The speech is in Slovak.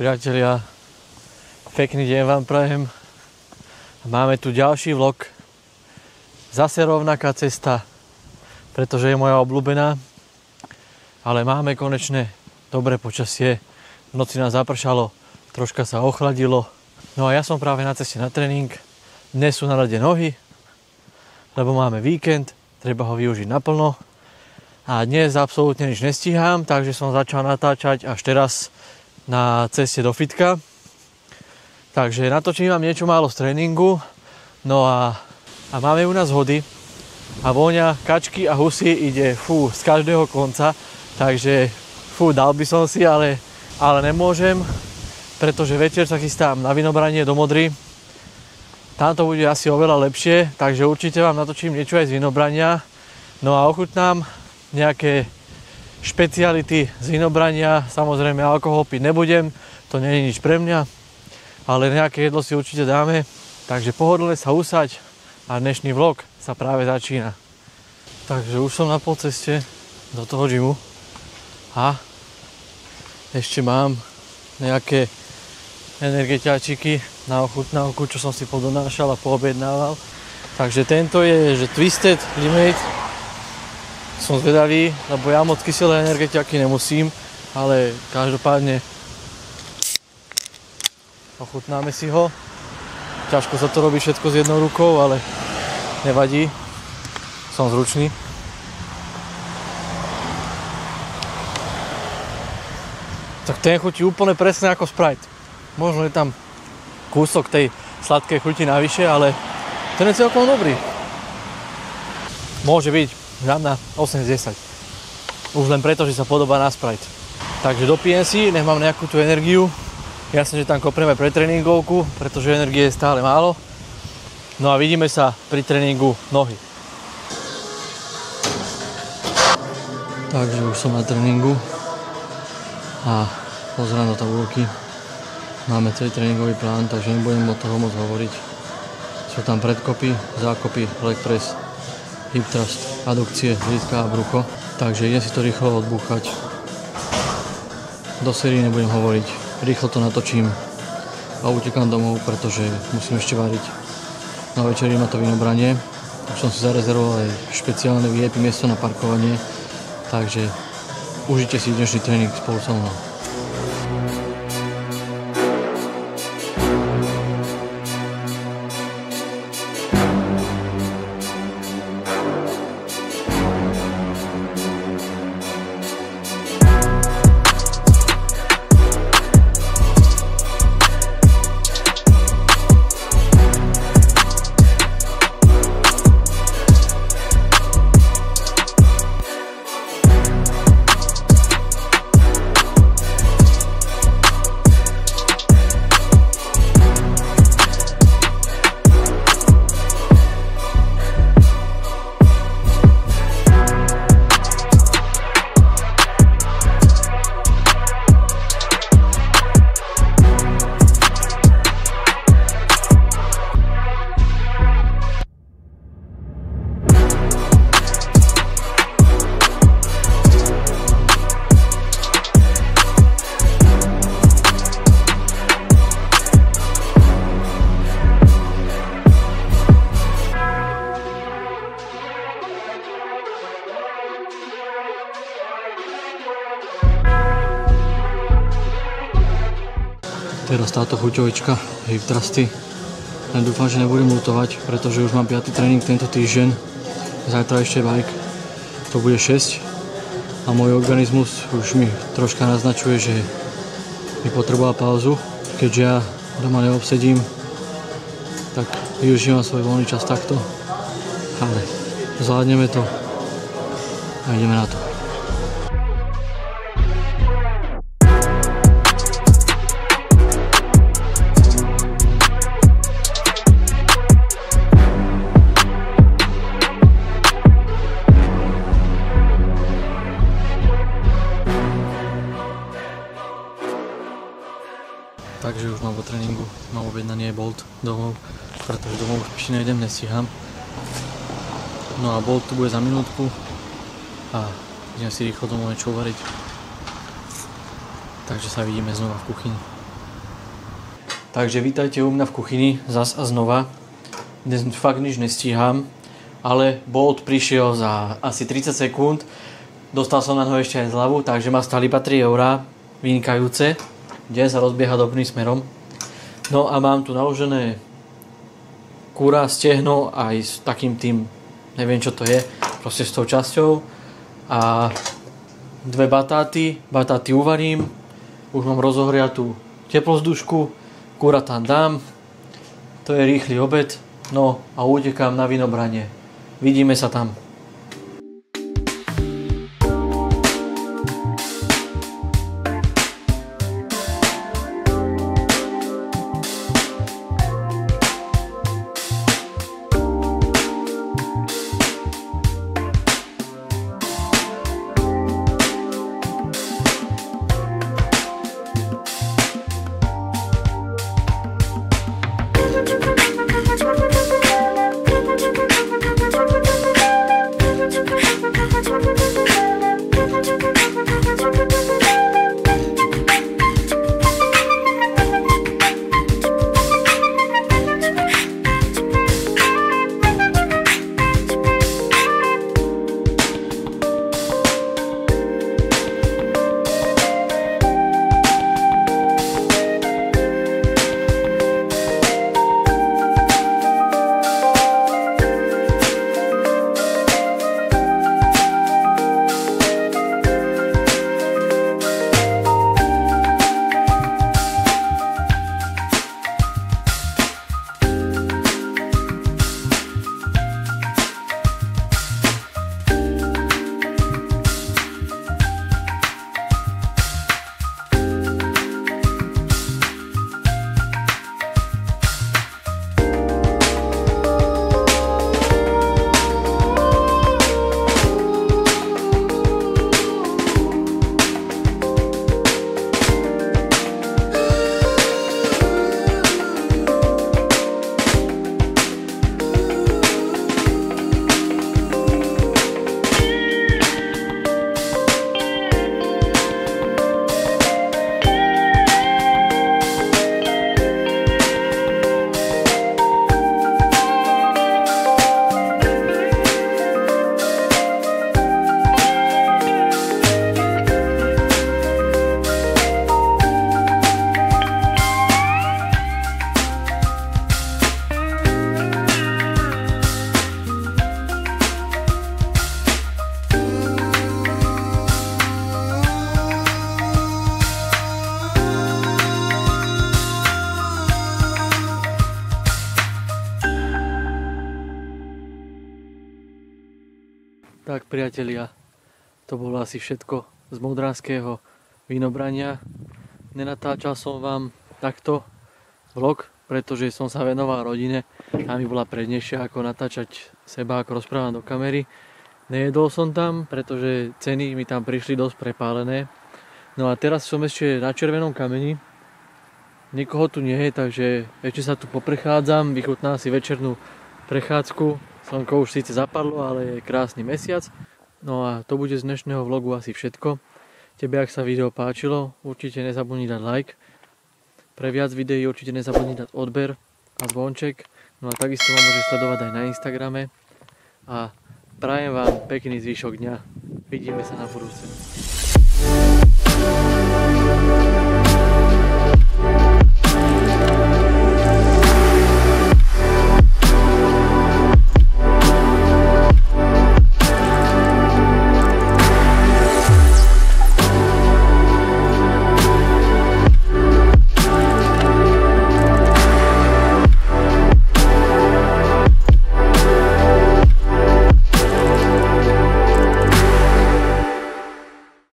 Priatelia, pekný deň vám prajem. Máme tu ďalší vlog. Zase rovnaká cesta, pretože je moja obľúbená. Ale máme konečne dobré počasie. V noci nás zapršalo, troška sa ochladilo. No a ja som práve na ceste na tréning. Dnes sú na rade nohy, lebo máme víkend, treba ho využiť naplno. A dnes absolútne nič nestíham, takže som začal natáčať až teraz na ceste do fitka. Takže natočím vám niečo málo z tréningu. No a máme u nás hody a vôňa kačky a husy ide z každého konca. Takže dal by som si, ale nemôžem, pretože večer sa chystám na vinobranie do Modry. Tam to bude asi oveľa lepšie, takže určite vám natočím niečo aj z vinobrania. No a ochutnám nejaké špeciality z vinobrania. Samozrejme alkohol piť nebudem, to nie je nič pre mňa, ale nejaké jedlo si určite dáme. Takže pohodlne sa usaď a dnešný vlog sa práve začína. Takže už som na polceste do toho gymu a ešte mám nejaké energetiačiky na ochutnávku, čo som si podonášal a poobjednával. Takže tento je Twisted Limate. Som zvedavý, lebo ja moc kyselé energetiaky nemusím, ale každopádne ochutnáme si ho. Ťažko sa to robí všetko s jednou rukou, ale nevadí. Som zručný. Tak ten chutí úplne presne ako Sprite. Možno je tam kúsok tej sladkej chuti navyše, ale ten je celkom dobrý. Môže byť na 8 z 10. Už len preto, že sa podobá na Sprite. Takže dopijem si, nech mám nejakú tú energiu. Jasne, že tam kopreme pre tréningovku, pretože energie je stále málo. No a vidíme sa pri tréningu nohy. Takže už som na tréningu a pozerám do tabulky. Máme celý tréningový plán, takže nebudem o toho moc hovoriť. Sú tam predkopy, zákopy, leg press, hip thrust, adukcie, lítka a brucho. Takže idem si to rýchlo odbúchať. Do série nebudem hovoriť. Rýchlo to natočím a utekám domov, pretože musím ešte variť. Na večeri má to vinobranie. Už som si zarezervoval aj špeciálne VIP miesto na parkovanie. Takže užite si dnešný tréning spolu so mnou. Teraz táto chuťovička, hip thrusty. Dúfam, že nebudem lutovať, pretože už mám 5. tréning tento týždeň. Zajtra ešte bike. To bude 6. A môj organizmus už mi troška naznačuje, že mi potreboval pauzu. Keďže ja doma neobsedím, tak využívam svoj voľný čas takto. Ale zvládneme to a ideme na to. Takže už mám po tréningu, mám objednaný Bolt domov, pretože domov už ešte nejdem, nestíham. No a Bolt tu bude za minútku a idem si rýchlo domov niečo uvariť. Takže sa vidíme znova v kuchyni. Takže vítajte u mňa v kuchyni zas a znova. Dnes fakt nič nestíham, ale Bolt prišiel za asi 30 sekúnd. Dostal som na ňo ešte aj zľavu, takže ma stáli iba 3 €, vynikajúce, kde sa rozbieha dobrým smerom. No a mám tu naložené kúra, stehno aj s takým tým, neviem čo to je, proste s tou časťou. A 2 batáty uvarím, už mám rozohriatú teplozdušku, kúra tam dám, to je rýchly obed, no a utekám na vinobranie. Vidíme sa tam. Tak priatelia, to bolo asi všetko z modranského vinobrania. Nenatáčal som vám takto vlog, pretože som sa venoval rodine a mi bola prednejšia ako natáčať seba, ako rozprávam do kamery. Nejedol som tam, pretože ceny mi tam prišli dosť prepálené. No a teraz som ešte na Červenom kameni. Nikoho tu nie je, takže ešte sa tu poprechádzam, vychutnám si večernú prechádzku. Slnko už síce zapadlo, ale je krásny mesiac. No a to bude z dnešného vlogu asi všetko. Tebe, ak sa video páčilo, určite nezabudni dať like. Pre viac videí určite nezabudni dať odber a zvonček. No a takisto ma môžeš sledovať aj na Instagrame. A prajem vám pekný zvyšok dňa. Vidíme sa na budúce.